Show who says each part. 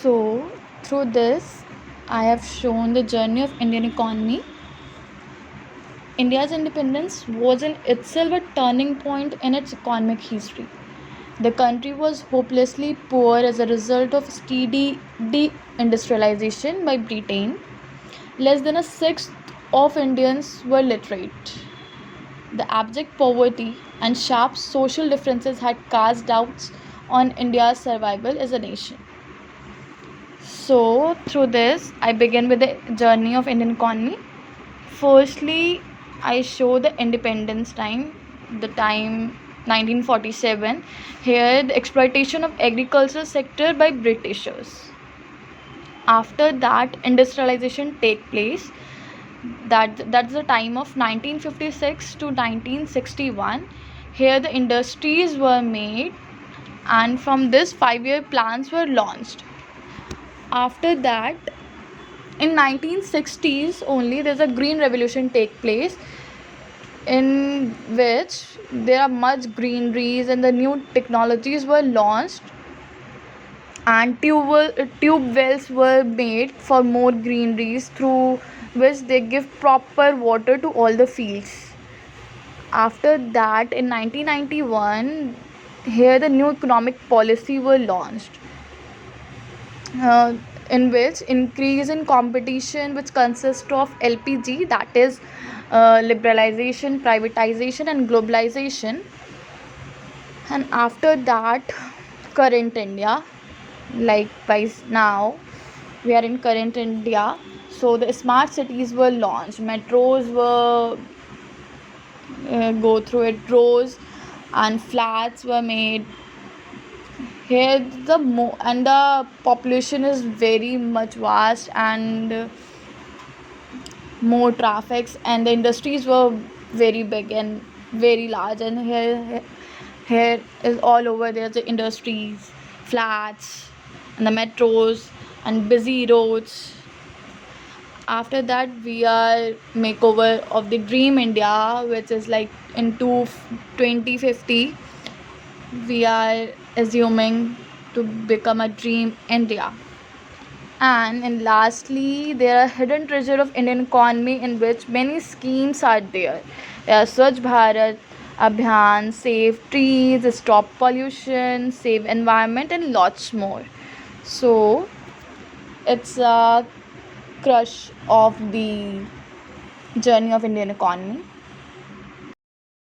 Speaker 1: So, through this, I have shown the journey of Indian economy. India's independence was in itself a turning point in its economic history. The country was hopelessly poor as a result of steady deindustrialization by Britain. Less than a sixth of Indians were literate. The abject poverty and sharp social differences had cast doubts on India's survival as a nation. So, through this, I begin with the journey of Indian economy. Firstly, I show the independence time, the time 1947. Here, the exploitation of agricultural sector by Britishers. After that, industrialization take place. That's the time of 1956 to 1961. Here, the industries were made, and from this, 5-year plans were launched. After that, in 1960s only, there's a green revolution take place, in which there are much greeneries and the new technologies were launched, and tube wells were made for more greeneries, through which they give proper water to all the fields. After that, in 1991, here the new economic policy were launched, in which increase in competition, which consists of LPG, that is liberalization, privatization, and globalization. And after that, current India, likewise now we are in current India. So the smart cities were launched, metros were go through it, roads and flats were made. Here and the population is very much vast, and more traffics, and the industries were very big and very large, and here is all over there's the industries, flats, and the metros and busy roads. After that, we are makeover of the dream India, which is like into 2050 we are assuming to become a dream India. And lastly, there are hidden treasure of Indian economy, in which many schemes are there. There are Swachh Bharat Abhiyan, save trees, stop pollution, save environment, and lots more. So it's a crush of the journey of Indian economy.